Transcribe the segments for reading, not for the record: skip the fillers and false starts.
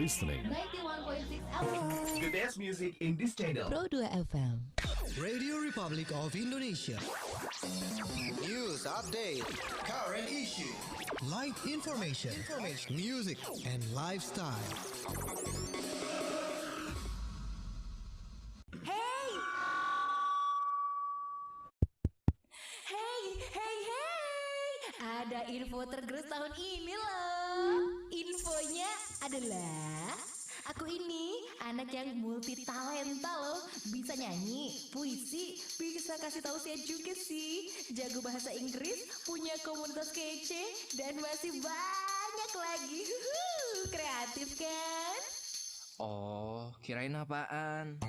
listening 91.6 FM. The best music in this channel. Pro 2 FM. Radio Republic of Indonesia. News update, current issue, live information, music, and lifestyle. Ada info tergerus tahun ini loh. Infonya adalah aku ini anak yang multi talenta loh. Bisa nyanyi, puisi, bisa kasih tausiah juga sih. Jago bahasa Inggris, punya komunitas kece, dan masih banyak lagi. Kreatif kan? Oh, kirain apaan?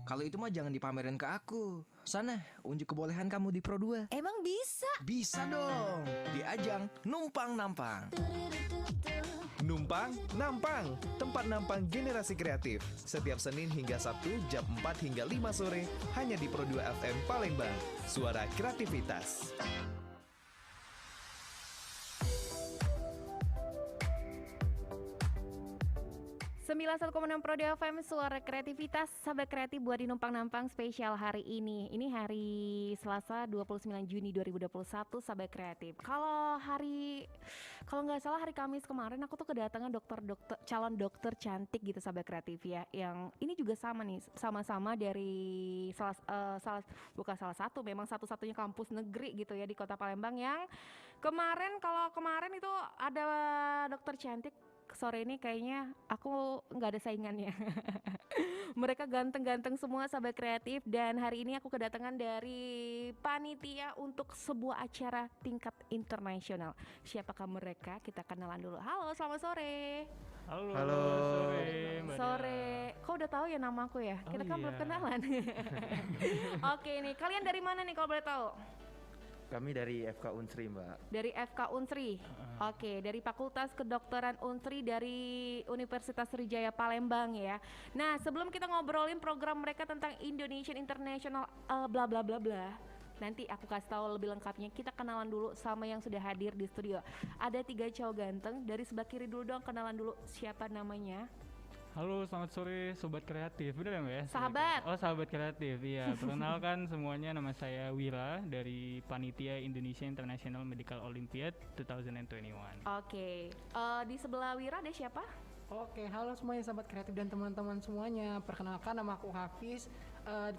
Kalau itu mah jangan dipamerin ke aku. Sana, unjuk kebolehan kamu di Pro 2. Emang bisa? Bisa dong. Di ajang Numpang Nampang. Numpang Nampang, tempat nampang generasi kreatif. Setiap Senin hingga Sabtu jam 4 hingga 5 sore hanya di Pro 2 FM Palembang. Suara kreativitas. 91,6 Pro 2 FM, suara kreativitas. Sahabat kreatif buat di Numpang Nampang spesial hari ini. Ini hari Selasa 29 Juni 2021, sahabat kreatif. Kalau nggak salah hari Kamis kemarin aku tuh kedatangan calon dokter cantik gitu, sahabat kreatif ya. Yang ini juga sama nih, sama-sama dari bukan salah satu, memang satu-satunya kampus negeri gitu ya di Kota Palembang yang kemarin itu ada dokter cantik. Sore ini kayaknya aku nggak ada saingannya. Mereka ganteng-ganteng semua, sahabat kreatif. Dan hari ini aku kedatangan dari panitia untuk sebuah acara tingkat internasional. Siapakah mereka? Kita kenalan dulu. Halo, selamat sore. Halo. Sore. Kok udah tahu ya nama aku ya? Kita kan belum kenalan. Oke nih, kalian dari mana nih kalau boleh tahu? Kami dari FK Unsri, Mbak. Dari FK Unsri. Oke, dari Fakultas Kedokteran Unsri dari Universitas Sriwijaya Palembang ya. Nah, sebelum kita ngobrolin program mereka tentang Indonesian International bla bla bla bla, nanti aku kasih tahu lebih lengkapnya. Kita kenalan dulu sama yang sudah hadir di studio. Ada 3 cowok ganteng. Dari sebelah kiri dulu dong, kenalan dulu siapa namanya. Halo, selamat sore Sobat Kreatif. Bener ya Mbak ya? Sahabat. Oh, Sahabat Kreatif, iya. Perkenalkan semuanya, nama saya Wira dari Panitia Indonesia International Medical Olympiad 2021. Oke, di sebelah Wira ada siapa? Oke, halo semuanya sahabat kreatif dan teman-teman semuanya. Perkenalkan, nama aku Hafiz,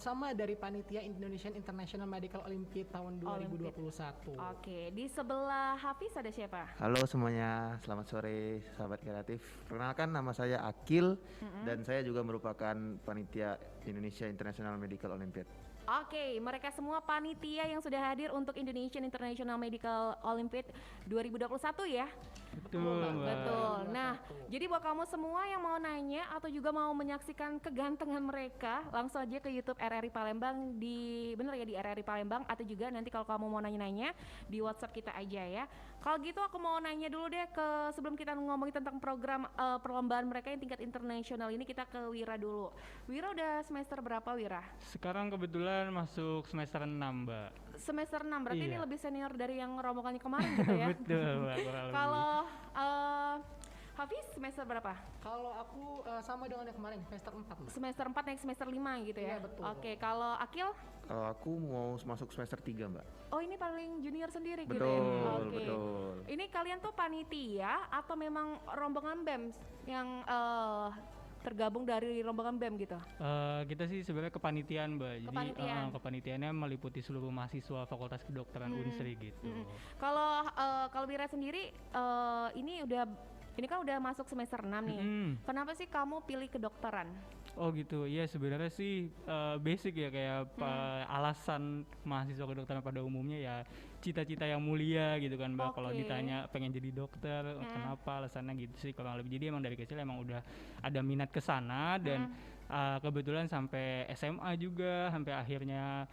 sama dari Panitia Indonesian International Medical Olympiad tahun 2021. Oke, di sebelah Hafiz ada siapa? Halo semuanya, selamat sore sahabat kreatif. Perkenalkan, nama saya Akil dan saya juga merupakan panitia Indonesia International Medical Olympiad. Oke, mereka semua panitia yang sudah hadir untuk Indonesian International Medical Olympiad 2021 ya? Betul, Mbak. Betul. Nah, jadi buat kamu semua yang mau nanya atau juga mau menyaksikan kegantengan mereka, langsung aja ke YouTube RRI Palembang di RRI Palembang, atau juga nanti kalau kamu mau nanya-nanya di WhatsApp kita aja ya. Kalau gitu aku mau nanya dulu deh sebelum kita ngomongin tentang program perlombaan mereka yang tingkat internasional ini, kita ke Wira dulu. Wira udah semester berapa, Wira? Sekarang kebetulan masuk semester 6, Mbak. Semester 6, berarti Iya. ini lebih senior dari yang rombongannya kemarin gitu ya? Betul, Mbak. kurang lebih. Kalau Hafiz semester berapa? Kalau aku sama dengan yang kemarin, semester 4. Mbak. Semester 4 naik semester 5 gitu ya? Iya, betul. Oke, kalau Akil? Kalau aku mau masuk semester 3, Mbak. Oh, ini paling junior sendiri gitu Betul, ya? Oke. betul. Ini kalian tuh panitia atau memang rombongan BEM yang tergabung dari rombongan BEM gitu? Kita sih sebenarnya kepanitiaan, Mbak. Kepanitiaan. Jadi kepanitiaannya meliputi seluruh mahasiswa Fakultas Kedokteran Unsri gitu. Kalau Wira sendiri ini kan udah masuk semester 6 nih. Kenapa sih kamu pilih kedokteran? Oh gitu, iya sebenarnya sih basic ya, kayak alasan mahasiswa kedokteran pada umumnya ya cita-cita yang mulia gitu kan Mbak. Kalau ditanya pengen jadi dokter, kenapa, alasannya gitu sih kurang lebih. Jadi emang dari kecil emang udah ada minat ke sana dan kebetulan sampai SMA juga, sampai akhirnya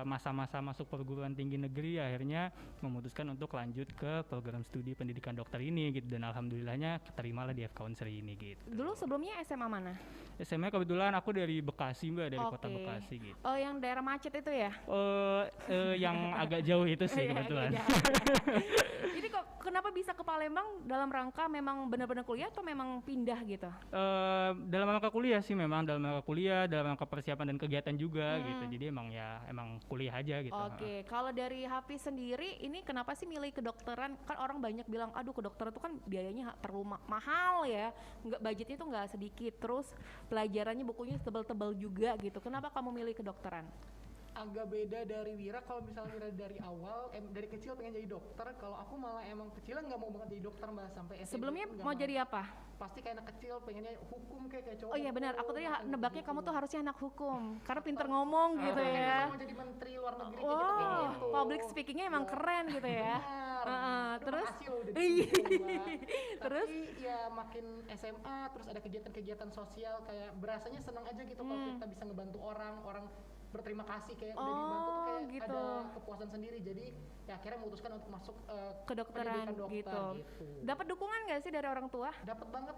masa-masa masuk perguruan tinggi negeri akhirnya memutuskan untuk lanjut ke program studi pendidikan dokter ini gitu, dan alhamdulillahnya keterimalah di FK Unsri ini gitu. Dulu sebelumnya SMA mana? SMA kebetulan aku dari Bekasi Mbak, dari kota Bekasi gitu. Oh, yang daerah macet itu ya? Yang agak jauh itu sih Iya, kebetulan. agak jauh. Jadi kok kenapa bisa ke Palembang dalam rangka memang benar-benar kuliah atau memang pindah gitu? Dalam rangka kuliah sih, memang dalam rangka kuliah, dalam rangka persiapan dan kegiatan juga gitu. Jadi emang kuliah aja gitu. Oke, kalau dari Hafiz sendiri ini kenapa sih milih kedokteran? Kan orang banyak bilang, aduh kedokteran itu kan biayanya perlu mahal ya, nggak, budgetnya tuh nggak sedikit, terus pelajarannya bukunya tebal-tebal juga gitu. Kenapa kamu milih kedokteran? Agak beda dari Wira. Kalau misalnya Wira dari awal dari kecil pengen jadi dokter, kalau aku malah emang kecilnya nggak mau banget jadi dokter Mbak, sampai SMP. Sebelumnya pun nggak mau jadi apa? Pasti kayak anak kecil pengennya hukum kayak cowok. Oh iya benar, aku tadi nebaknya kamu tuh harusnya anak hukum karena pinter Atau- ngomong gitu kayak ya. mau jadi menteri luar negeri kayak Wow, gitu. public speakingnya emang keren gitu ya. Benar. Terus? Makasih loh udah Iya. didukung, Mbak. Terus? Tapi ya makin SMA terus ada kegiatan-kegiatan sosial, kayak berasanya senang aja gitu kalau kita bisa ngebantu orang berterima kasih kayak udah dibantu tuh kayak gitu. ada kepuasan sendiri. Jadi ya akhirnya memutuskan untuk masuk Kedokteran pendidikan dokter gitu. gitu. Dapat dukungan gak sih dari orang tua? Dapat banget.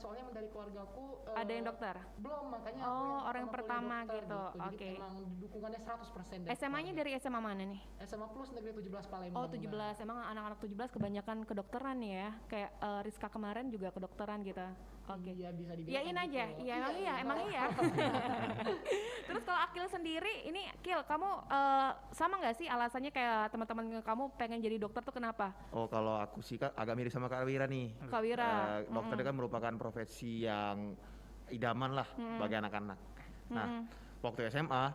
Soalnya emang dari keluargaku Ada yang dokter? belum, makanya Oh, aku orang yang pertama kuliah dokter gitu. Jadi Oke. emang dukungannya 100% dari SMA-nya keluarga. dari SMA mana nih? SMA Plus Negeri 17 Palembang. Oh Mbak. 17, emang anak-anak 17 kebanyakan kedokteran ya. Kayak Rizka kemarin juga kedokteran gitu. Oke. Iya bisa dibilang. Iyain aja, gitu. iya emang iya. Terus kalau Akil sendiri, ini Akil, kamu sama nggak sih alasannya kayak teman-teman kamu pengen jadi dokter tuh kenapa? Oh, kalau aku sih Kak, agak mirip sama Kak Wira nih. Kak Wira. Dokter kan merupakan profesi yang idaman lah bagi anak-anak. Nah, waktu SMA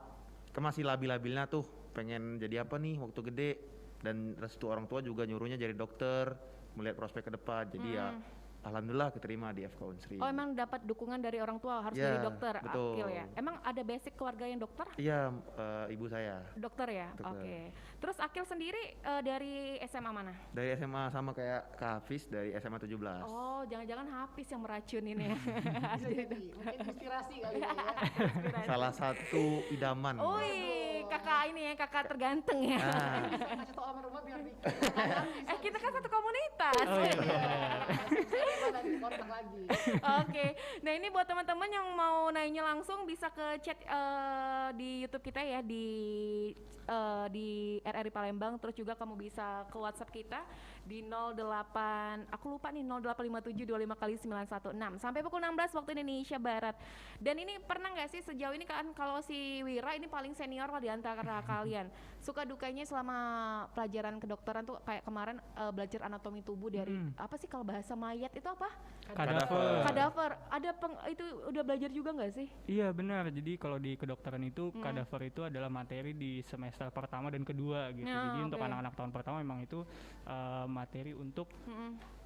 kan masih labil-labilnya tuh pengen jadi apa nih waktu gede, dan restu orang tua juga nyuruhnya jadi dokter, melihat prospek ke depan. Jadi ya alhamdulillah keterima di FK Unsri. Oh emang dapat dukungan dari orang tua harus Ya, jadi dokter, betul. Akil ya? Emang ada basic keluarga yang dokter? Iya, ibu saya. Dokter ya? Dokter. Oke. Terus Akil sendiri dari SMA mana? Dari SMA sama kayak Kak Hafiz dari SMA 17. Oh jangan-jangan Hafiz yang meracunin ya? Bisa jadi mungkin inspirasi kali ya. Salah satu idaman. Wih, kakak ini ya, kakak terganteng ya. Nah, Bisa kasih tau alamat rumah biar di Kita kan satu komunitas. Oh iya. nanti kontak lagi. Oke, nah ini buat teman-teman yang mau nanya langsung bisa ke chat di YouTube kita ya di RRI Palembang, terus juga kamu bisa ke WhatsApp kita di 08, aku lupa nih 085725 kali 916 sampai pukul 16 waktu Indonesia Barat. Dan ini pernah nggak sih sejauh ini kan kalau si Wira ini paling senior lah di antara kalian, suka dukanya selama pelajaran kedokteran tuh kayak kemarin belajar anatomi tubuh dari apa sih kalau bahasa mayat itu apa? Kadaver. Kadaver. Ada itu udah belajar juga nggak sih? Iya benar. Jadi kalau di kedokteran itu kadaver itu adalah materi di semester pertama dan kedua gitu. Nah, Jadi untuk oke. anak-anak tahun pertama memang itu materi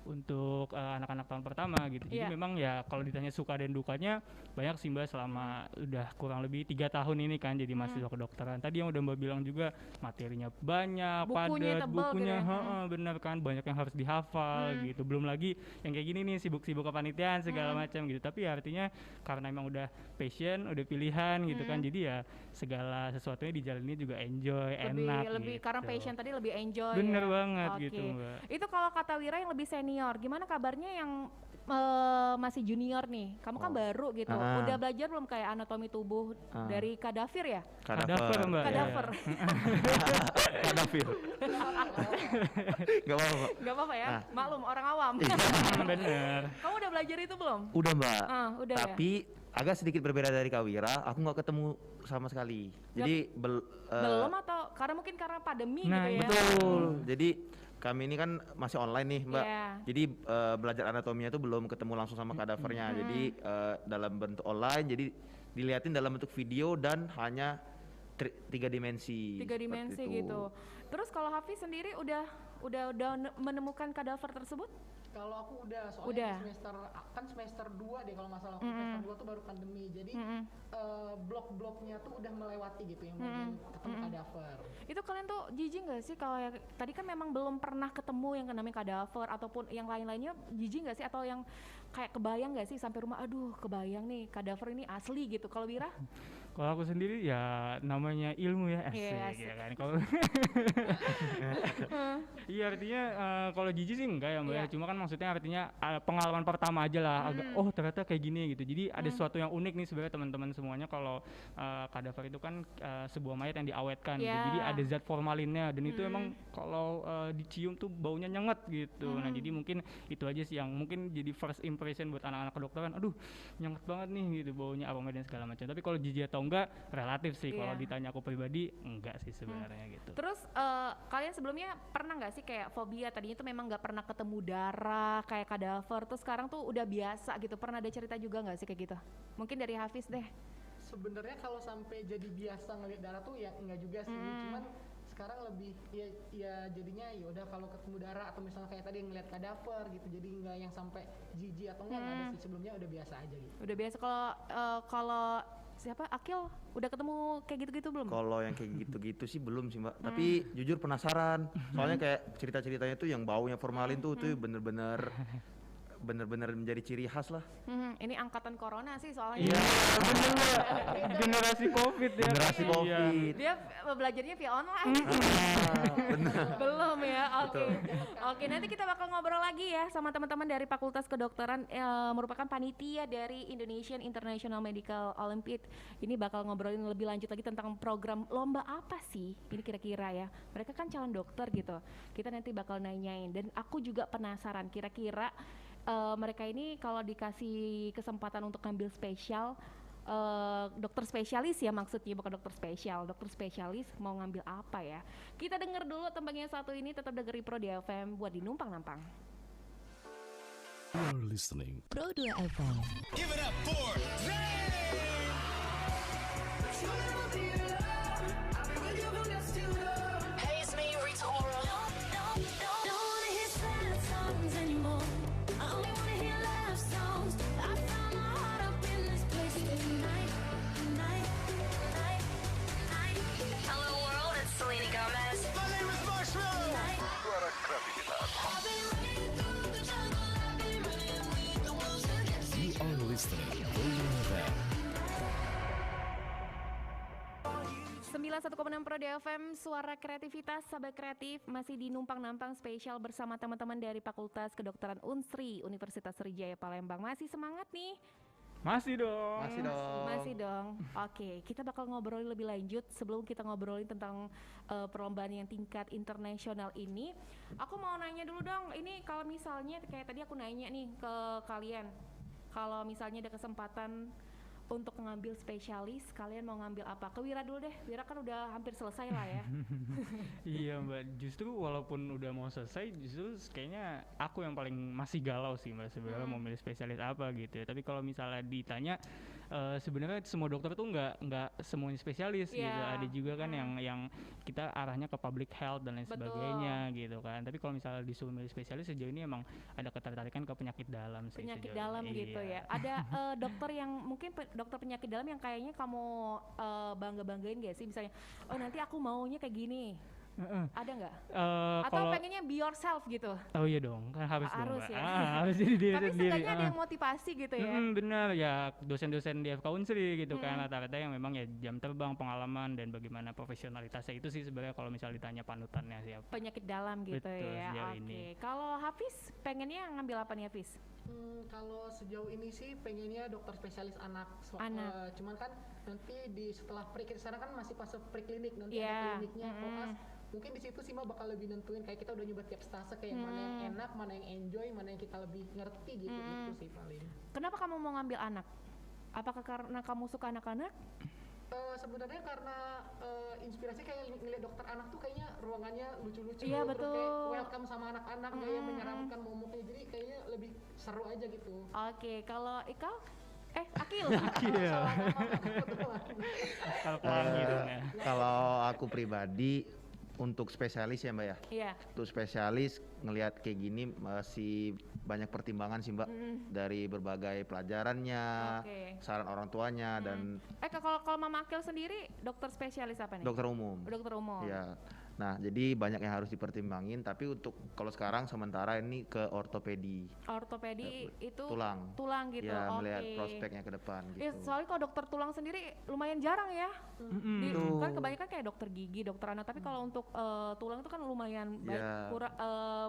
untuk anak-anak tahun pertama gitu. Jadi Iya. memang ya kalau ditanya suka dan dukanya banyak sih Mbak selama udah kurang lebih 3 tahun ini kan jadi mahasiswa kedokteran. Tadi yang udah Mbak bilang juga materinya banyak, Bukunya padat, tebal gitu bukunya ya. benar kan, banyak yang harus dihafal gitu. Belum lagi yang kayak gini nih sibuk-sibuk kepanitiaan segala macam gitu. Tapi ya artinya karena emang udah passion, udah pilihan gitu kan. Jadi ya segala sesuatunya dijalani juga enjoy, enak Lebih gitu. karena passion tadi lebih enjoy. Bener ya. banget Oke. gitu Mbak. Itu kalau kata Wira yang lebih senior, gimana kabarnya yang masih junior nih? Kamu kan baru gitu. Ah. Udah belajar belum kayak anatomi tubuh dari Kadafir ya? Kadaver Mbak. ya. Kadaver. Kadafir. Gak apa-apa. Gak apa-apa ya? Ah. Maklum orang awam. Bener. Kamu udah belajar itu belum? Udah Mbak. Udah ya? Tapi agak sedikit berbeda dari Kak Wira, aku nggak ketemu sama sekali. Jadi Belum atau karena pandemi Nah, gitu ya? betul. Jadi kami ini kan masih online nih Mbak. Iya. Jadi belajar anatominya itu belum ketemu langsung sama kadavernya. Jadi dalam bentuk online, jadi dilihatin dalam bentuk video dan hanya 3 dimensi. 3 seperti dimensi itu. gitu. Terus kalau Hafiz sendiri udah menemukan kadaver tersebut? Kalau aku udah, Udah. soalnya semester 2 deh kalau nggak salah. Semester 2 tuh baru pandemi. Jadi blok-bloknya tuh udah melewati gitu yang bagian ketemu kadaver. Itu kalian tuh jijik nggak sih kalau yang tadi kan memang belum pernah ketemu yang namanya kadaver ataupun yang lain-lainnya, jijik nggak sih atau yang kayak kebayang nggak sih sampai rumah, aduh kebayang nih kadaver ini asli gitu. Kalau Wira? Kalau aku sendiri ya namanya ilmu ya, asik ya kan. Kalau iya artinya kalau jijik sih enggak ya Mbak, Iya. cuma kan maksudnya artinya pengalaman pertama aja lah, agak oh ternyata kayak gini gitu. Jadi ada sesuatu yang unik nih sebenarnya teman-teman semuanya kalau kadaver itu kan sebuah mayat yang diawetkan gitu. Iya. Jadi ada zat formalinnya dan itu emang kalau dicium tuh baunya nyengat gitu. Nah, jadi mungkin itu aja sih yang mungkin jadi first impression buat anak-anak kedokteran. Aduh, nyengat banget nih gitu baunya aroma dan segala macam. Tapi kalau jijik atau enggak relatif sih. Kalau Iya. ditanya aku pribadi enggak sih sebenarnya gitu. Terus kalian sebelumnya pernah nggak sih kayak fobia, tadinya tuh memang nggak pernah ketemu darah kayak kadaver, terus sekarang tuh udah biasa gitu, pernah ada cerita juga nggak sih kayak gitu? Mungkin dari Hafiz deh. Sebenarnya kalau sampai jadi biasa ngeliat darah tuh ya enggak juga sih, cuman sekarang lebih ya jadinya ya udah kalau ketemu darah atau misalnya kayak tadi ngeliat kadaver gitu, jadi enggak yang sampai jijik atau enggak ada sih, sebelumnya udah biasa aja gitu. Udah biasa. Kalau siapa Akil udah ketemu kayak gitu-gitu belum? Kalau yang kayak gitu-gitu sih belum sih Mbak, tapi jujur penasaran. Soalnya kayak cerita-ceritanya tuh yang baunya formalin tuh bener-bener menjadi ciri khas lah. Ini angkatan corona sih soalnya. Iya, bener Mbak. Generasi Covid ya. Generasi Iya. Covid. Dia belajarnya via online. Bener. Belum ya, oke. Oke, nanti kita bakal ngobrol lagi ya sama teman-teman dari Fakultas Kedokteran, merupakan panitia dari Indonesian International Medical Olympiad. Ini bakal ngobrolin lebih lanjut lagi tentang program lomba apa sih ini kira-kira ya. Mereka kan calon dokter gitu. Kita nanti bakal nanyain, dan aku juga penasaran kira-kira mereka ini kalau dikasih kesempatan untuk ngambil spesial, dokter spesialis ya maksudnya, bukan dokter spesial, dokter spesialis mau ngambil apa ya? Kita denger dulu tembangnya satu ini, tetap dengeri Pro 2 FM buat dinumpang-nampang. You're listening Pro 2 FM. Hey, it's me, Rita Ora. Don't wanna hear sad songs anymore. I only wanna hear love songs. I found my heart up in this place tonight. Hello world, it's Selena Gomez. My name is Marshmallow. I've been running through the jungle. I've been running with the wolves against You are listening Pro 2 FM 91,6 Pro 2 FM, suara kreativitas, sahabat kreatif, masih di numpang-nampang spesial bersama teman-teman dari Fakultas Kedokteran Unsri, Universitas Sriwijaya Palembang. Masih semangat nih? Masih dong. Masih dong. Oke, kita bakal ngobrolin lebih lanjut. Sebelum kita ngobrolin tentang perlombaan yang tingkat internasional ini, aku mau nanya dulu dong. Ini kalau misalnya kayak tadi aku nanya nih ke kalian, kalau misalnya ada kesempatan untuk ngambil spesialis, kalian mau ngambil apa? Ke Wira dulu deh. Wira kan udah hampir selesai lah ya. Iya Mbak, justru walaupun udah mau selesai, justru kayaknya aku yang paling masih galau sih Mbak sebenarnya mau milih spesialis apa gitu ya. Tapi kalau misalnya ditanya, sebenarnya semua dokter tuh nggak semuanya spesialis gitu. Iya. Ada juga kan yang kita arahnya ke public health dan lain Betul. sebagainya gitu kan. Tapi kalau misalnya disuruh milih spesialis sejauh ini emang ada ketertarikan ke penyakit dalam sih. Penyakit sejauh dalam ini. gitu Iya. ya. Ada dokter yang mungkin dokter penyakit dalam yang kayaknya kamu bangga-banggain gak sih? Misalnya, oh nanti aku maunya kayak gini. Ada nggak? Atau Kalau pengennya be yourself gitu? oh iya dong, kan harus dong Harus Mbak. ya. Harus jadi diri Tapi sendiri. setidaknya ada yang motivasi gitu ya. Benar ya, dosen-dosen di FK Unsri gitu kan rata-rata yang memang ya jam terbang, pengalaman dan bagaimana profesionalitasnya itu sih sebenarnya kalau misal ditanya panutannya siapa. Penyakit dalam gitu Betul, ya. sejauh Oke. ini. Kalau Hafiz pengennya ngambil apa nih Hafiz? Kalau sejauh ini sih pengennya dokter spesialis anak. Anak. Cuman kan nanti setelah sekarang kan masih fase preklinik, nanti Iya. ada kliniknya koas. Mungkin di situ sih mah bakal lebih nentuin, kayak kita udah nyoba tiap stase kayak mana yang enak, mana yang enjoy, mana yang kita lebih ngerti gitu. Itu sih paling. Kenapa kamu mau ngambil anak? Apakah karena kamu suka anak-anak? Sebenarnya karena inspirasi kayak ngeliat dokter anak tuh kayaknya ruangannya lucu-lucu, Iya, terus betul. kayak welcome sama anak-anak, kayak menyeramkan momoknya, jadi kayaknya lebih seru aja gitu. Oke, kalau Ikal? Akil. Kalau pelangi dong ya. Kalau aku pribadi untuk spesialis ya Mbak ya. Iya. Untuk spesialis ngelihat kayak gini masih banyak pertimbangan sih Mbak, dari berbagai pelajarannya, Oke. saran orang tuanya dan Kalau Mama Akil sendiri dokter spesialis apa nih? dokter umum. Dokter umum. Ya, Nah, jadi banyak yang harus dipertimbangin, tapi untuk kalau sekarang sementara ini ke ortopedi. Ortopedi itu Tulang. tulang gitu. Ya, melihat Oke. prospeknya ke depan Ya, gitu. soalnya kalau dokter tulang sendiri lumayan jarang ya. Betul. Kan kebanyakan kayak dokter gigi, dokter anak, tapi kalau untuk tulang itu kan lumayan Ya.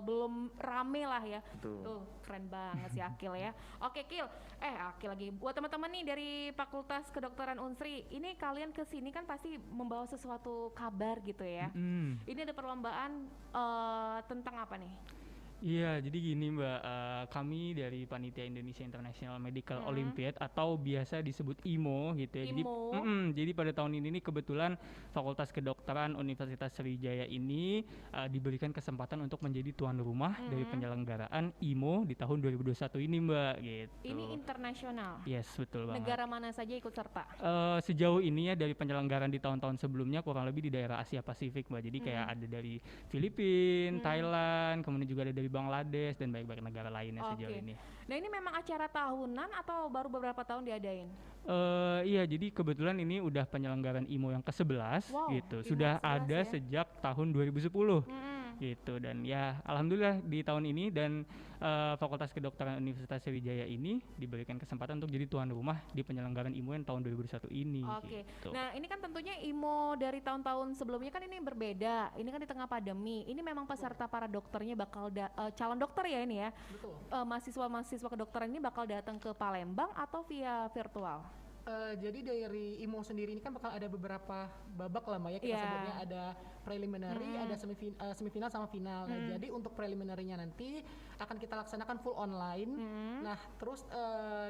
belum rame lah ya. Betul. Tuh, keren banget sih Akil ya. Oke, Kil. Akil lagi. Buat teman-teman nih dari Fakultas Kedokteran Unsri, ini kalian ke sini kan pasti membawa sesuatu kabar gitu ya. Ini ada perlombaan tentang apa nih? Iya, jadi gini Mbak, kami dari Panitia Indonesia International Medical Olympiad atau biasa disebut IMO gitu ya. IMO. Jadi pada tahun ini nih kebetulan Fakultas Kedokteran Universitas Sriwijaya ini diberikan kesempatan untuk menjadi tuan rumah dari penyelenggaraan IMO di tahun 2021 ini Mbak gitu. Ini internasional. Yes, betul banget. Negara mana saja ikut serta? Sejauh ini ya dari penyelenggaraan di tahun-tahun sebelumnya kurang lebih di daerah Asia Pasifik Mbak. Jadi kayak ada dari Filipina, Thailand, kemudian juga ada dari Bangladesh dan banyak-banyak negara lainnya sejauh Oke. ini. Nah, ini memang acara tahunan atau baru beberapa tahun diadain? Iya, jadi kebetulan ini udah penyelenggaraan IMO yang ke-11 Wow, gitu. IMO Sudah 11 ada ya. sejak tahun 2010 gitu. Dan ya alhamdulillah di tahun ini dan Fakultas Kedokteran Universitas Sriwijaya ini diberikan kesempatan untuk jadi tuan rumah di penyelenggaraan IMO yang tahun 2021 ini. Oke. Gitu. Nah, ini kan tentunya IMO dari tahun-tahun sebelumnya kan ini berbeda. Ini kan di tengah pandemi. Ini memang peserta para dokternya bakal calon dokter ya ini ya. Betul. Mahasiswa kedokteran ini bakal datang ke Palembang atau via virtual? Jadi dari IMO sendiri ini kan bakal ada beberapa babak lah Mbak ya, kita Iya. sebutnya ada preliminary, ada semifinal sama final. Nah, jadi untuk preliminary-nya nanti akan kita laksanakan full online. Nah, terus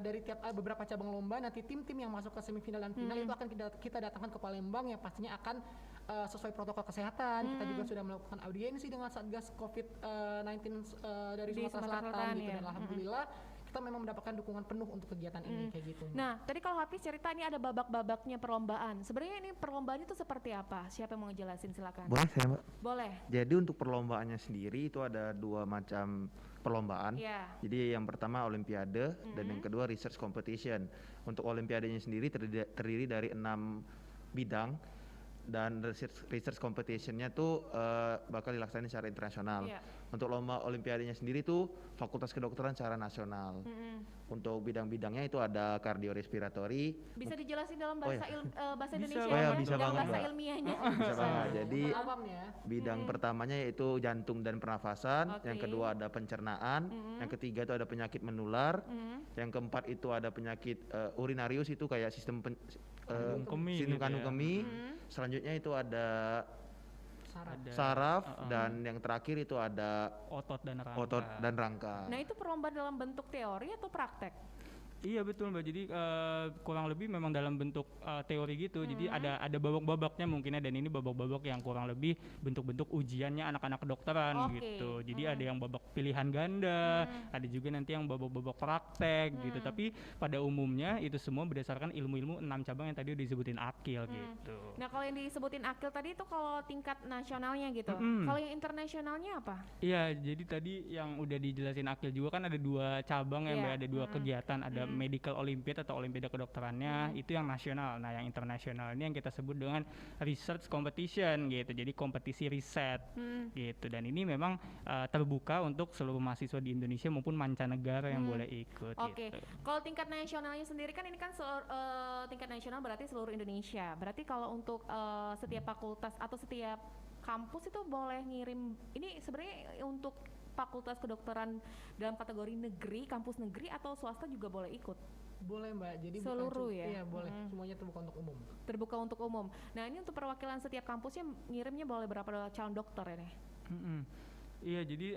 dari tiap beberapa cabang lomba nanti tim-tim yang masuk ke semifinal dan final itu akan kita datangkan ke Palembang yang pastinya akan sesuai protokol kesehatan. Kita juga sudah melakukan audiensi dengan Satgas COVID-19 dari Di Sumatera Sumatera Selatan Selatan, gitu. ya. Dan alhamdulillah kita memang mendapatkan dukungan penuh untuk kegiatan ini kayak gitu. Nah, tadi kalau Hafiz cerita ini ada babak-babaknya perlombaan. Sebenarnya ini perlombaan itu seperti apa? Siapa yang mau ngejelasin, silakan. Boleh saya Mbak? Boleh. Jadi untuk perlombaannya sendiri itu ada dua macam perlombaan. Iya. Jadi yang pertama olimpiade dan yang kedua research competition. Untuk olimpiadenya sendiri terdiri dari 6 bidang dan research competitionnya tuh bakal dilaksanakan secara internasional. Iya. Untuk lomba olimpiadenya sendiri tuh Fakultas Kedokteran secara nasional. Untuk bidang-bidangnya itu ada kardiorespiratori. Bisa dijelasin dalam Oh, bahasa ya. bahasa Bisa Indonesia banget. ya, Bisa dalam banget, bahasa Mbak. ilmiahnya. Bisa banget. Jadi Awam ya. bidang pertamanya yaitu jantung dan pernafasan, yang Oke. kedua ada pencernaan, yang ketiga itu ada penyakit menular, yang keempat itu ada penyakit urinarius itu kayak sistem Kandung kemih sistem gitu kandung ya. kemih. Selanjutnya itu ada Saraf. Ada saraf dan yang terakhir itu ada otot dan rangka. otot dan rangka. Nah, itu perlombaan dalam bentuk teori atau praktek? Iya betul Mbak. Jadi kurang lebih memang dalam bentuk teori gitu. Jadi ada babak-babaknya mungkinnya dan ini babak-babak yang kurang lebih bentuk-bentuk ujiannya anak-anak kedokteran Oke. gitu. Jadi ada yang babak pilihan ganda, ada juga nanti yang babak-babak praktek gitu. Tapi pada umumnya itu semua berdasarkan ilmu-ilmu 6 cabang yang tadi udah disebutin Akil gitu. Nah, kalau yang disebutin Akil tadi itu kalau tingkat nasionalnya gitu. Kalau yang internasionalnya apa? Iya, jadi tadi yang udah dijelasin Akil juga kan ada 2 cabang ya Iya. Mbak, ada 2 kegiatan, ada Medical Olympiad atau Olimpiade Kedokterannya, itu yang nasional. Nah, yang internasional ini yang kita sebut dengan Research Competition gitu. Jadi kompetisi riset gitu. Dan ini memang terbuka untuk seluruh mahasiswa di Indonesia maupun mancanegara yang boleh ikut Oke, gitu. kalau tingkat nasionalnya sendiri kan ini kan tingkat nasional berarti seluruh Indonesia. Berarti kalau untuk setiap fakultas atau setiap kampus itu boleh ngirim. Ini sebenarnya untuk fakultas kedokteran dalam kategori negeri, kampus negeri atau swasta juga boleh ikut. Boleh Mbak. Jadi bukan Seluruh ya? Iya, boleh. Semuanya terbuka untuk umum. Terbuka untuk umum. Nah, ini untuk perwakilan setiap kampusnya ngirimnya boleh berapa calon dokter ini? Iya, jadi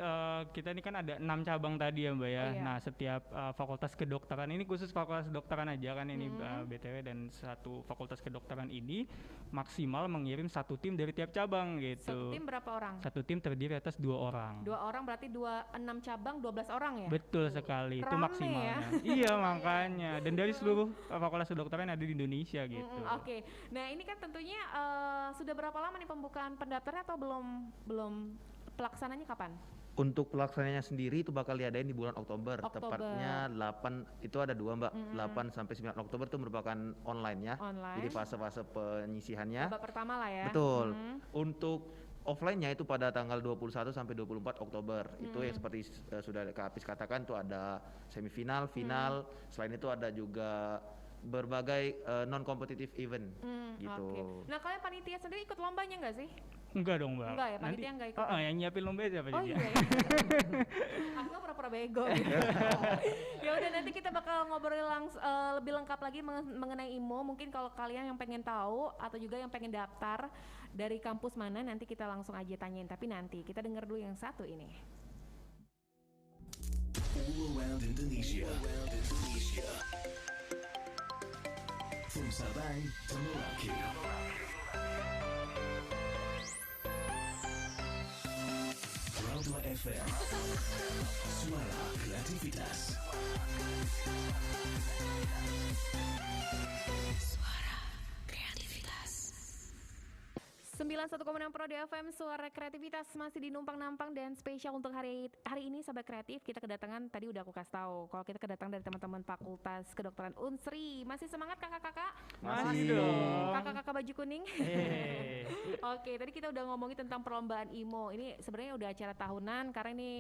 kita ini kan ada 6 cabang tadi ya Mbak ya. Oh, iya. Nah, setiap fakultas kedokteran ini khusus fakultas kedokteran aja kan ini BTW, dan satu fakultas kedokteran ini maksimal mengirim 1 tim dari tiap cabang gitu. Satu tim berapa orang? Satu tim terdiri atas 2 orang. 2 orang berarti 6 cabang 12 orang ya? Betul sekali, itu Rame maksimalnya. ya? Iya makanya. Dan dari seluruh fakultas kedokteran yang ada di Indonesia gitu. Oke. Nah, ini kan tentunya sudah berapa lama nih pembukaan pendaftaran atau belum pelaksananya kapan? Untuk pelaksananya sendiri itu bakal diadain di bulan Oktober. Oktober. Tepatnya 8, itu ada 2 Mbak. 8 sampai 9 Oktober itu merupakan online ya. Online. Jadi fase-fase penyisihannya. Babak pertama lah ya. Betul. Untuk offline-nya itu pada tanggal 21 sampai 24 Oktober. Itu ya seperti sudah Kak Apis katakan tuh ada semifinal, final. Selain itu ada juga berbagai non kompetitif event gitu. Oke. Nah kalian panitia sendiri ikut lombanya nggak sih? Enggak dong, Mbak. Enggak ya, panitia nggak ikut. Yang nyiapin lomba siapa Oh jadi? iya. Aku nggak pura-pura bego. Gitu. Ya udah nanti kita bakal ngobrol lebih lengkap lagi mengenai IMO. Mungkin kalau kalian yang pengen tahu atau juga yang pengen daftar dari kampus mana, nanti kita langsung aja tanyain. Tapi nanti kita dengar dulu yang satu ini. All around Indonesia. From Sabang to Merauke. Rauda FM. Suara kreativitas. 91,6 Pro FM, suara kreativitas masih di Numpang Nampang, dan spesial untuk hari ini Sahabat Kreatif kita kedatangan, tadi udah aku kasih tahu kalau kita kedatangan dari teman-teman Fakultas Kedokteran Unsri. Masih semangat kakak-kakak? Masih dong. Kakak-kakak baju kuning. Oke, tadi kita udah ngomongin tentang perlombaan IMO. Ini sebenarnya udah acara tahunan karena ini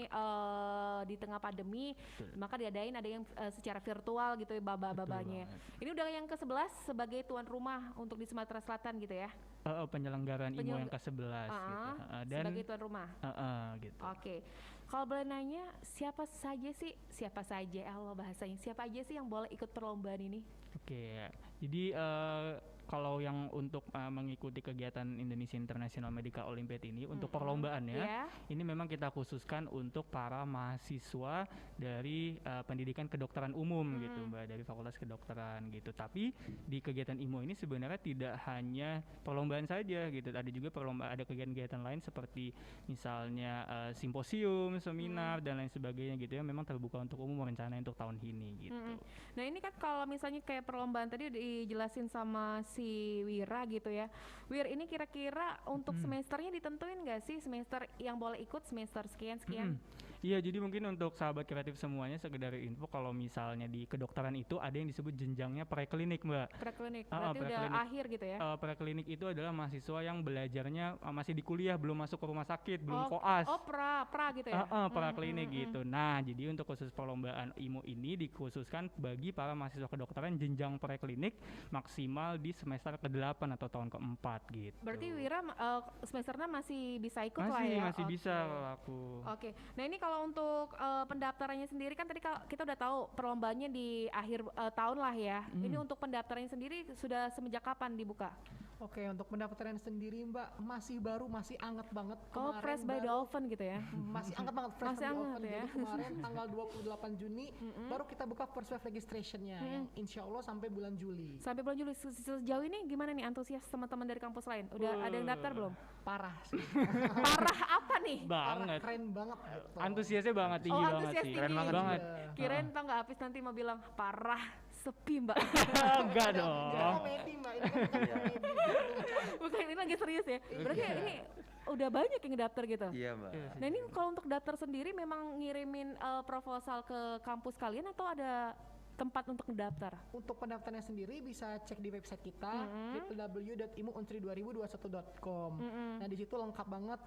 di tengah pandemi, maka diadain ada yang secara virtual gitu ya, babanya. Ini udah yang ke-11 sebagai tuan rumah untuk di Sumatera Selatan gitu ya. Penyelenggaraan IMO yang ke-11 gitu. Dan sebagai tuan rumah. Gitu. Oke. Kalau boleh nanya, siapa saja Allah bahasanya, siapa aja sih yang boleh ikut perlombaan ini? Oke. Jadi kalau yang untuk mengikuti kegiatan Indonesia International Medical Olympiad ini untuk perlombaannya, ini memang kita khususkan untuk para mahasiswa dari pendidikan kedokteran umum gitu, Mbak, dari Fakultas Kedokteran gitu. Tapi di kegiatan IMO ini sebenarnya tidak hanya perlombaan saja gitu, ada juga ada kegiatan-kegiatan lain seperti misalnya simposium, seminar dan lain sebagainya gitu ya, memang terbuka untuk umum rencananya untuk tahun ini gitu. Nah ini kan kalau misalnya kayak perlombaan tadi dijelasin sama si Wira gitu ya. Wir, ini kira-kira untuk semesternya ditentuin nggak sih semester yang boleh ikut semester sekian? Iya, jadi mungkin untuk sahabat kreatif semuanya sekedar info kalau misalnya di kedokteran itu ada yang disebut jenjangnya preklinik, Mbak. Preklinik, berarti udah akhir gitu ya? Preklinik itu adalah mahasiswa yang belajarnya masih di kuliah, belum masuk ke rumah sakit, belum koas. Oh, pra gitu ya? Preklinik gitu. Nah, jadi untuk khusus perlombaan IMO ini dikhususkan bagi para mahasiswa kedokteran jenjang preklinik maksimal di semester ke-8 atau tahun ke-4 gitu. Berarti Wira semesternya masih bisa ikut lah ya? Masih bisa kalau aku. Oke. Nah ini kalau untuk pendaftarannya sendiri kan tadi kita udah tahu perlombaannya di akhir tahun lah ya. Ini untuk pendaftarannya sendiri sudah semenjak kapan dibuka? Oke, untuk pendaftaran sendiri Mbak masih baru, masih anget banget. Kemarin fresh by the oven gitu ya? Masih anget banget, fresh masih by the anget oven. ya? Jadi kemarin tanggal 28 Juni baru kita buka first wave registrationnya, yang insya Allah sampai bulan Juli. Sampai bulan Juli. Sejauh ini gimana nih antusias teman-teman dari kampus lain? Udah ada yang daftar belum? Parah sih. Parah apa nih? Banget. Keren banget. Gitu. Antusiasnya banget, tinggi banget sih. Keren banget. Kirain tau nggak Apis nanti mau bilang parah sepi Mbak. Enggak dong. Komedi Mbak, ini kan bukan komedi. Bukan, ini lagi serius ya. Berarti ini udah banyak yang daftar gitu. Iya, Mbak. Nah ini kalau untuk daftar sendiri memang ngirimin proposal ke kampus kalian atau ada tempat untuk mendaftar? Untuk pendaftarannya sendiri bisa cek di website kita www.imo-unsri2021.com. Nah di situ lengkap banget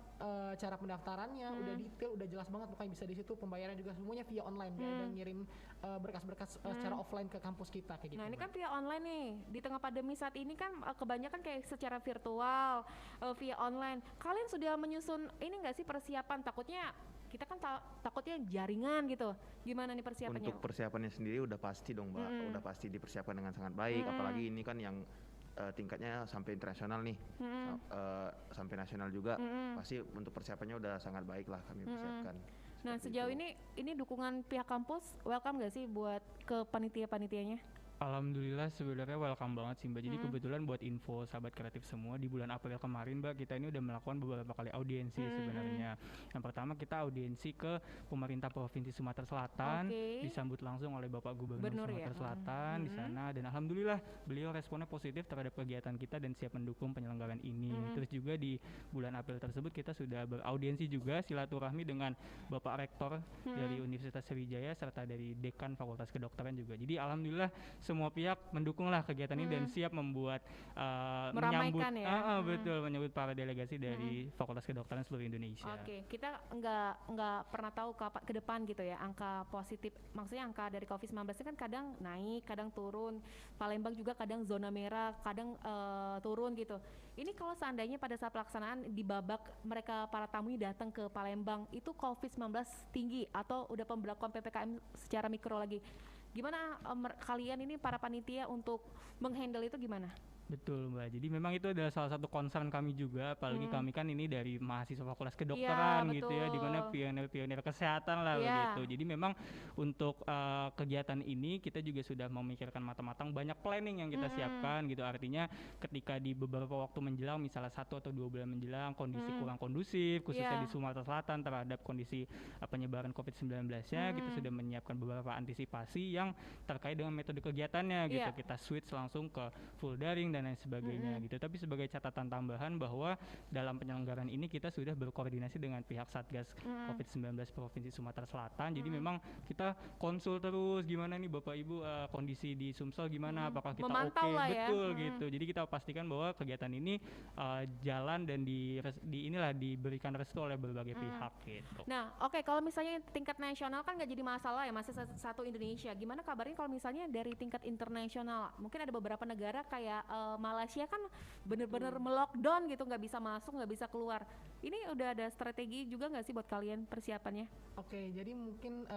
cara pendaftarannya, udah detail, udah jelas banget, pokoknya bisa di situ. Pembayaran juga semuanya via online, gak ada ngirim berkas-berkas secara offline ke kampus kita kayak gitu. Nah ini kan via online nih, di tengah pandemi saat ini kan kebanyakan kayak secara virtual, via online. Kalian sudah menyusun ini nggak sih persiapan? Takutnya kita kan takutnya jaringan gitu. Gimana nih persiapannya? Untuk persiapannya sendiri udah pasti dong, Mbak. Udah pasti dipersiapkan dengan sangat baik. Apalagi ini kan yang tingkatnya sampai internasional nih, sampai nasional juga. Pasti untuk persiapannya udah sangat baik lah kami persiapkan. Nah sejauh ini dukungan pihak kampus welcome gak sih buat ke panitia-panitianya? Alhamdulillah sebenarnya welcome banget sih Mbak. Jadi kebetulan buat info sahabat kreatif semua, di bulan April kemarin Mbak, kita ini udah melakukan beberapa kali audiensi sebenarnya. Yang pertama kita audiensi ke pemerintah Provinsi Sumatera Selatan, disambut langsung oleh Bapak Gubernur Sumatera Selatan di sana, dan alhamdulillah beliau responnya positif terhadap kegiatan kita dan siap mendukung penyelenggaraan ini. Terus juga di bulan April tersebut kita sudah beraudiensi juga silaturahmi dengan Bapak Rektor dari Universitas Sriwijaya serta dari Dekan Fakultas Kedokteran juga. Jadi alhamdulillah semua pihak mendukunglah kegiatan ini dan siap membuat menyambut Meramaikan ya. betul menyambut para delegasi dari Fakultas Kedokteran seluruh Indonesia. Oke, kita nggak pernah tahu ke depan gitu ya angka positif, maksudnya angka dari COVID-19 itu kan kadang naik, kadang turun. Palembang juga kadang zona merah, kadang turun gitu. Ini kalau seandainya pada saat pelaksanaan di babak mereka para tamu ini datang ke Palembang, itu COVID-19 tinggi atau udah pemberlakuan PPKM secara mikro lagi. Gimana kalian ini para panitia untuk menghandle itu gimana? Betul Mbak, jadi memang itu adalah salah satu concern kami juga, apalagi kami kan ini dari mahasiswa Fakultas Kedokteran gitu ya, di mana pionir-pionir kesehatan lah begitu. Jadi memang untuk kegiatan ini kita juga sudah memikirkan matang-matang, banyak planning yang kita siapkan gitu. Artinya ketika di beberapa waktu menjelang, misalnya 1 atau 2 bulan menjelang kondisi kurang kondusif, khususnya di Sumatera Selatan terhadap kondisi penyebaran COVID-19-nya, kita sudah menyiapkan beberapa antisipasi yang terkait dengan metode kegiatannya gitu. Kita switch langsung ke full daring dan lain sebagainya gitu. Tapi sebagai catatan tambahan bahwa dalam penyelenggaraan ini kita sudah berkoordinasi dengan pihak Satgas COVID-19 Provinsi Sumatera Selatan. Jadi memang kita konsul terus gimana nih Bapak Ibu kondisi di Sumsel gimana, apakah kita Memantau oke, lah ya. betul gitu. Jadi kita pastikan bahwa kegiatan ini jalan dan inilah diberikan restu oleh berbagai pihak gitu. Nah, oke, kalau misalnya tingkat nasional kan nggak jadi masalah ya, masih satu Indonesia. Gimana kabarnya kalau misalnya dari tingkat internasional? Mungkin ada beberapa negara kayak Malaysia kan bener-bener melockdown gitu, nggak bisa masuk, nggak bisa keluar. Ini udah ada strategi juga nggak sih buat kalian persiapannya? Oke, jadi mungkin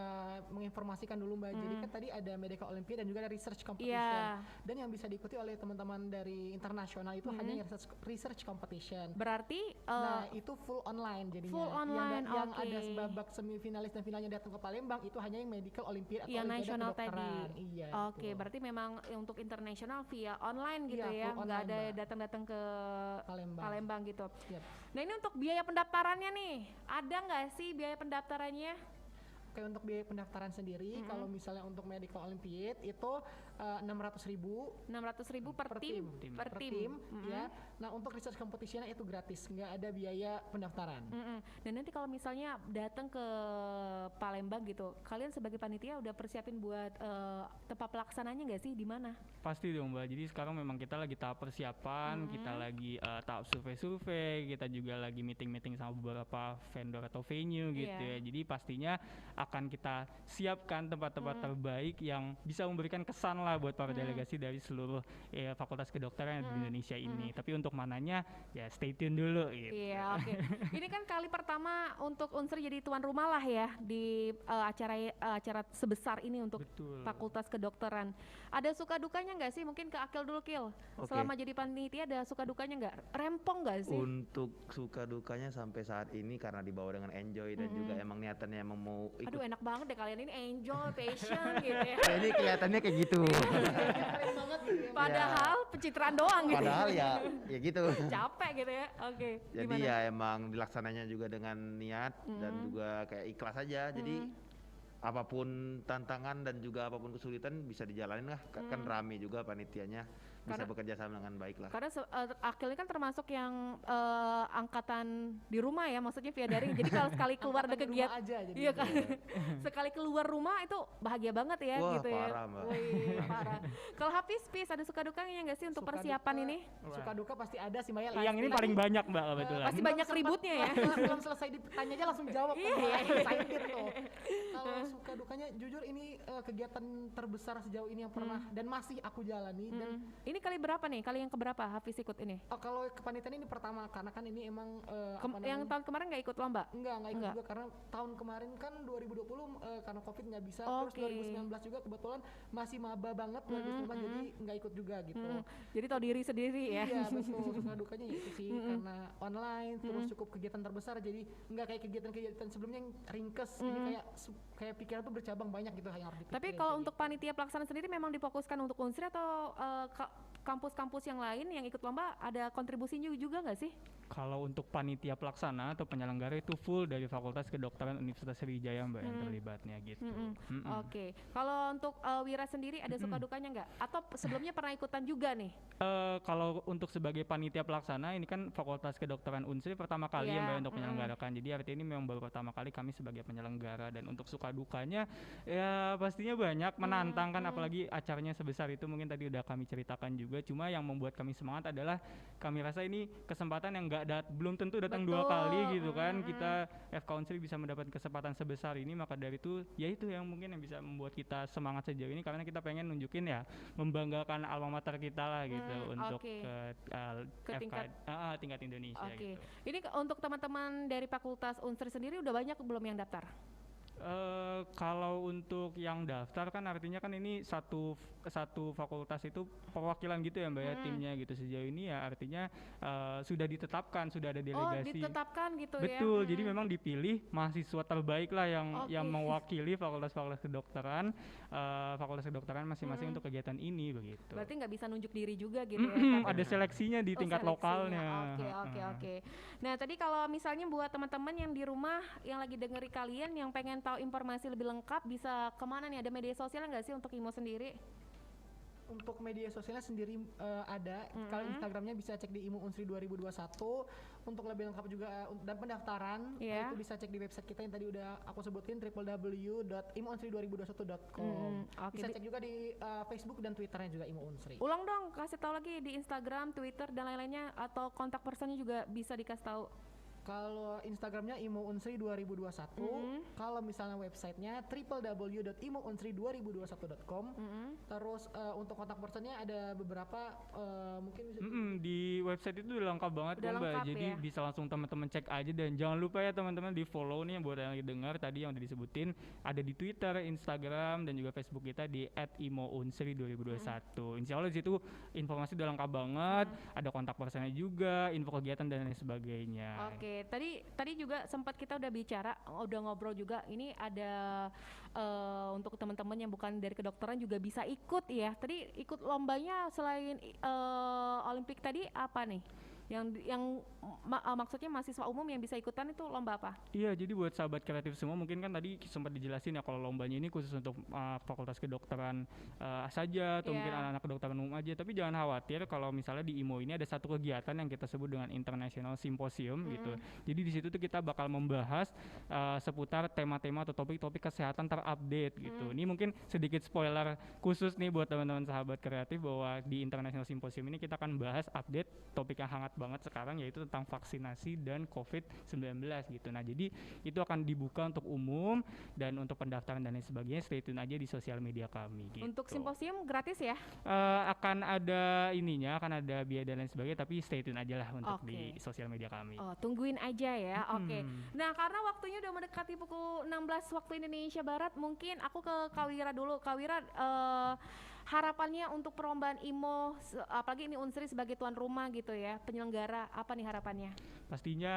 menginformasikan dulu Mbak. Jadi kan tadi ada Medical Olympia dan juga ada research competition. Iya. Dan yang bisa diikuti oleh teman-teman dari internasional itu hanya research competition. Berarti Nah, itu full online jadinya. full online, yang oke. ada babak semifinalis dan finalnya datang ke Palembang itu hanya yang Medical Olympia atau yang Olimpiade nasional tadi. Kedokteran. Iya. Oke, betul. berarti memang untuk internasional via online gitu Iya, ya, full nggak online, ada Mbak. datang-datang ke Palembang gitu. Yap. Nah ini untuk biaya pendaftarannya nih, ada nggak sih biaya pendaftarannya? Oke, untuk biaya pendaftaran sendiri, kalau misalnya untuk Medical Olympiad itu 600.000 600.000 per tim. per tim, ya. Nah, untuk research competition itu gratis, nggak ada biaya pendaftaran. Dan nanti kalau misalnya datang ke Palembang gitu, kalian sebagai panitia udah persiapin buat tempat pelaksananya nggak sih, di mana? Pasti dong Mbak, jadi sekarang memang kita lagi tahap persiapan, kita lagi tahap survei-survei, kita juga lagi meeting-meeting sama beberapa vendor atau venue gitu ya. Jadi pastinya akan kita siapkan tempat-tempat terbaik yang bisa memberikan kesan lah buat para delegasi dari seluruh Fakultas Kedokteran di Indonesia ini. Tapi untuk mananya ya stay tune dulu gitu. Iya, oke. Ini kan kali pertama untuk Unsur jadi tuan rumah lah ya di acara sebesar ini untuk Fakultas Kedokteran. Ada suka dukanya nggak sih? Mungkin ke Akil dulu, Kil. Oke. Selama jadi panitia ada suka dukanya nggak? Rempong nggak sih? Untuk suka dukanya sampai saat ini karena dibawa dengan enjoy dan juga emang niatannya emang mau ikut. Aduh, enak banget deh kalian ini, enjoy, passion gitu ya. Nah, ini kelihatannya kayak gitu. Keren banget gitu ya. Padahal pencitraan doang gitu. Padahal ya gitu. Capek gitu ya. Oke. Jadi Gimana? ya emang dilaksananya juga dengan niat dan juga kayak ikhlas aja. Jadi apapun tantangan dan juga apapun kesulitan bisa dijalanin lah. Kan rame juga panitianya, bisa bekerja sama dengan baik lah. Karena Akil ini kan termasuk yang angkatan di rumah ya, maksudnya via daring. Jadi kalau sekali keluar ada Angkatan di rumah kegiatan, aja jadi. iya kan, sekali keluar rumah itu bahagia banget ya. Wah, gitu ya. parah, Mbak. Wih, parah. Kalau Hafiz, Pis, ada suka dukanya nggak sih untuk Suka persiapan duka- ini? Suka duka pasti ada sih Mbak ya. Yang ini paling banyak Mbak kebetulan. Pasti banyak ributnya ya. Belum selesai ditanya aja langsung jawab. Iya. Excited tuh. Kalau suka dukanya jujur ini kegiatan terbesar sejauh ini yang pernah dan masih aku jalani dan Ini kali berapa nih? Kali yang keberapa Hafiz ikut ini? kalau kepanitiaan ini pertama karena kan ini emang Yang tahun kemarin nggak ikut lomba? Enggak ikut Enggak. juga karena tahun kemarin kan 2020 karena Covid nggak bisa, Oke. terus 2019 juga kebetulan masih maba banget 2019 jadi nggak ikut juga gitu. Jadi tahu diri sendiri ya. Iya betul, suka dukanya ya itu sih karena online terus cukup kegiatan terbesar jadi nggak kayak kegiatan-kegiatan sebelumnya yang ringkes ini kayak pikiran tuh bercabang banyak gitu yang harus dipikirin. Tapi kalau untuk panitia pelaksana sendiri memang difokuskan untuk Unsri atau kampus-kampus yang lain yang ikut lomba ada kontribusinya juga nggak sih? Kalau untuk panitia pelaksana atau penyelenggara itu full dari Fakultas Kedokteran Universitas Sriwijaya Mbak yang terlibatnya gitu. Oke. Kalau untuk Wira sendiri ada suka dukanya nggak? Atau sebelumnya pernah ikutan juga nih? Kalau untuk sebagai panitia pelaksana ini kan Fakultas Kedokteran Unsri pertama kali ya Mbak untuk menyelenggarakan. Jadi artinya ini memang baru pertama kali kami sebagai penyelenggara, dan untuk suka dukanya ya pastinya banyak, menantang kan, apalagi acaranya sebesar itu mungkin tadi udah kami ceritakan juga. Cuma yang membuat kami semangat adalah kami rasa ini kesempatan yang belum tentu datang dua kali gitu kan. Kita FK Unsri bisa mendapat kesempatan sebesar ini, maka dari itu ya itu yang mungkin yang bisa membuat kita semangat sejauh ini, karena kita pengen nunjukin ya, membanggakan alma mater kita lah gitu untuk ke tingkat Indonesia gitu. Ini untuk teman-teman dari Fakultas Unsri sendiri udah banyak belum yang daftar? Kalau untuk yang daftar kan artinya kan ini satu fakultas itu perwakilan gitu ya Mbak ya, timnya gitu. Sejauh ini ya artinya sudah ditetapkan, sudah ada delegasi. Ditetapkan gitu. Betul, jadi memang dipilih mahasiswa terbaik lah yang mewakili fakultas kedokteran, fakultas kedokteran masing-masing untuk kegiatan ini begitu. Berarti nggak bisa nunjuk diri juga gitu ya? Ada seleksinya di tingkat lokalnya. Oke. Nah tadi kalau misalnya buat teman-teman yang di rumah yang lagi dengeri kalian yang pengen tahu informasi lebih lengkap, bisa kemana nih? Ada media sosial nggak sih untuk IMO sendiri? Untuk media sosialnya sendiri ada. Kalau Instagramnya bisa cek di IMO Unsri 2021. Untuk lebih lengkap juga dan pendaftaran itu bisa cek di website kita yang tadi udah aku sebutin, www.imounsri2021.com. Bisa cek juga di Facebook dan Twitternya juga IMO Unsri. Ulang dong, kasih tahu lagi di Instagram, Twitter dan lain-lainnya, atau kontak personnya juga bisa dikasih tahu. Kalau Instagramnya IMO Unsri 2021, kalau misalnya websitenya www.imounsri2021.com. Terus untuk kontak personnya ada beberapa, mungkin bisa di website itu udah lengkap banget kan Mbak. Jadi bisa langsung teman-teman cek aja, dan jangan lupa ya teman-teman di follow nih buat yang lagi dengar tadi yang udah disebutin, ada di Twitter, Instagram dan juga Facebook kita di @imounsri2021. Insya Allah di situ informasi udah lengkap banget, ada kontak personnya juga, info kegiatan dan lain sebagainya. Oke. Tadi juga sempat kita udah bicara, udah ngobrol juga. Ini ada untuk teman-teman yang bukan dari kedokteran juga bisa ikut ya. Tadi ikut lombanya selain Olimpik tadi apa nih? Yang maksudnya mahasiswa umum yang bisa ikutan itu lomba apa? Iya, jadi buat sahabat kreatif semua, mungkin kan tadi sempat dijelasin ya kalau lombanya ini khusus untuk fakultas kedokteran saja, atau mungkin anak-anak kedokteran umum aja. Tapi jangan khawatir, kalau misalnya di IMO ini ada satu kegiatan yang kita sebut dengan International Symposium gitu. Jadi di situ tuh kita bakal membahas seputar tema-tema atau topik-topik kesehatan terupdate gitu. Ini mungkin sedikit spoiler khusus nih buat teman-teman sahabat kreatif, bahwa di International Symposium ini kita akan bahas update topik yang hangat banget sekarang, yaitu tentang vaksinasi dan COVID-19 gitu. Nah, jadi itu akan dibuka untuk umum, dan untuk pendaftaran dan lain sebagainya stay tune aja di sosial media kami gitu. Untuk simposium gratis ya? Akan ada akan ada biaya dan lain sebagainya, tapi stay tune aja lah untuk di sosial media kami. Tungguin aja ya. Oke. Nah, karena waktunya udah mendekati pukul 16 waktu Indonesia Barat, mungkin aku ke Kawira dulu. Kawira, harapannya untuk perlombaan IMO, apalagi ini Unsri sebagai tuan rumah gitu ya, penyelenggara, apa nih harapannya? Pastinya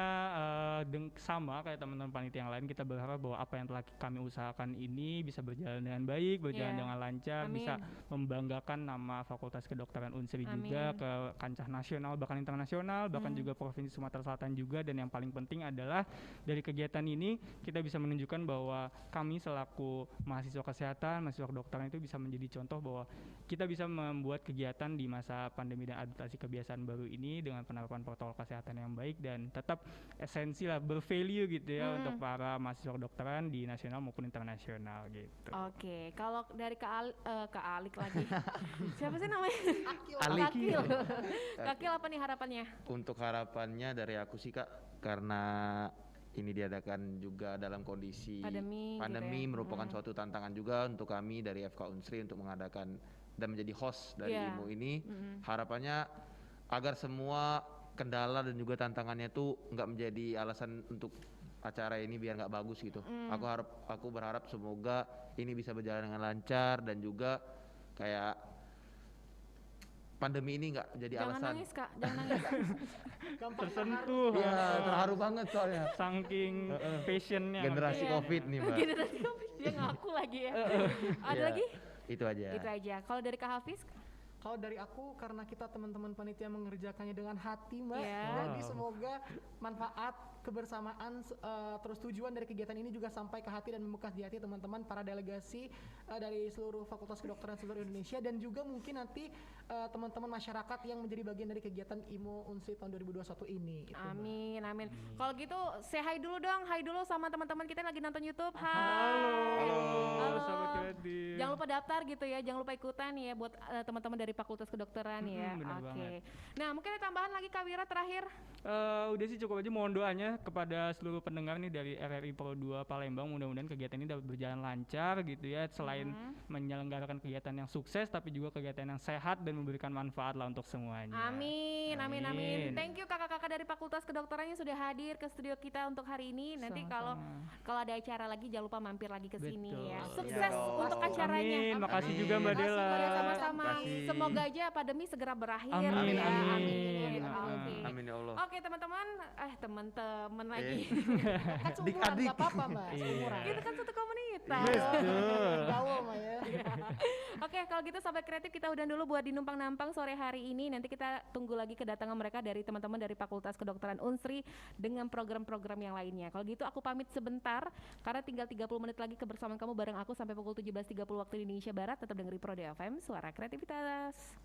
sama kayak teman-teman panitia yang lain, kita berharap bahwa apa yang telah kami usahakan ini bisa berjalan dengan baik, berjalan dengan lancar, bisa membanggakan nama Fakultas Kedokteran Unsri juga ke kancah nasional bahkan internasional, bahkan juga Provinsi Sumatera Selatan juga. Dan yang paling penting adalah dari kegiatan ini kita bisa menunjukkan bahwa kami selaku mahasiswa kesehatan, mahasiswa kedokteran itu bisa menjadi contoh bahwa kita bisa membuat kegiatan di masa pandemi dan adaptasi kebiasaan baru ini dengan penerapan protokol kesehatan yang baik, dan tetap esensi lah, bervalue gitu ya untuk para mahasiswa kedokteran di nasional maupun internasional gitu. Oke, kalau dari Kak Alik lagi. Siapa sih namanya? Akil. Kakil, apa nih harapannya? Untuk harapannya dari aku sih Kak, karena ini diadakan juga dalam kondisi pandemi gitu ya. Merupakan suatu tantangan juga untuk kami dari FK Unsri untuk mengadakan dan menjadi host dari IMO ini. Harapannya agar semua kendala dan juga tantangannya itu nggak menjadi alasan untuk acara ini biar nggak bagus gitu. Aku berharap semoga ini bisa berjalan dengan lancar, dan juga kayak pandemi ini nggak jadi alasan. Jangan nangis Kak, jangan nangis. Tersentuh. Ya, terharu banget soalnya. Saking passionnya. Generasi COVID nih Mbak. Generasi COVID, dia ngaku lagi ya. Ada lagi? Itu aja. Itu aja. Kalau dari Kak Hafiz? Kalau dari aku karena kita teman-teman panitia mengerjakannya dengan hati Mbak, Iya. jadi semoga manfaat kebersamaan terus tujuan dari kegiatan ini juga sampai ke hati dan membekas di hati teman-teman para delegasi dari seluruh Fakultas Kedokteran seluruh Indonesia dan juga mungkin nanti teman-teman masyarakat yang menjadi bagian dari kegiatan IMO Unsi tahun 2021 ini. Gitu, Mbak. Amin, amin. Kalau gitu, say hi dulu dong, hi dulu sama teman-teman kita yang lagi nonton YouTube. Hai. Halo, Halo. sahabat kreatif. Jangan lupa daftar gitu ya, jangan lupa ikutan ya buat teman-teman dari Fakultas Kedokteran ya. bener Oke. banget. Nah, mungkin ada tambahan lagi Kak Wira terakhir. Udah sih cukup aja, mohon doanya kepada seluruh pendengar nih dari RRI Pro 2 Palembang, mudah-mudahan kegiatan ini dapat berjalan lancar gitu ya, selain menyelenggarakan kegiatan yang sukses tapi juga kegiatan yang sehat dan memberikan manfaat lah untuk semuanya. Amin, amin, amin. Amin. Thank you kakak-kakak dari Fakultas Kedokteran yang sudah hadir ke studio kita untuk hari ini. Nanti kalau ada acara lagi jangan lupa mampir lagi ke sini ya. Betul. Sukses Iya dong. untuk acaranya. Amin, makasih juga Mbak Makasih Dela. Mbak Dela, sama-sama. Makasih. Semoga aja pandemi segera berakhir. Amin, ya. amin. Oke. Amin ya Allah. Oke teman-teman, teman-teman lagi. Kan seumuran nggak apa-apa Mbak, seumuran. Itu kan satu komunitas. Gaul Mbak ya. Oke, kalau gitu Sobat Kreatif kita udah dulu buat di Numpang Nampang sore hari ini. Nanti kita tunggu lagi kedatangan mereka dari teman-teman dari Fakultas Kedokteran Unsri dengan program-program yang lainnya. Kalau gitu aku pamit sebentar karena tinggal 30 menit lagi kebersamaan kamu bareng aku sampai pukul 17.30 waktu Indonesia Barat. Tetap dengerin Pro FM, Suara Kreativitas.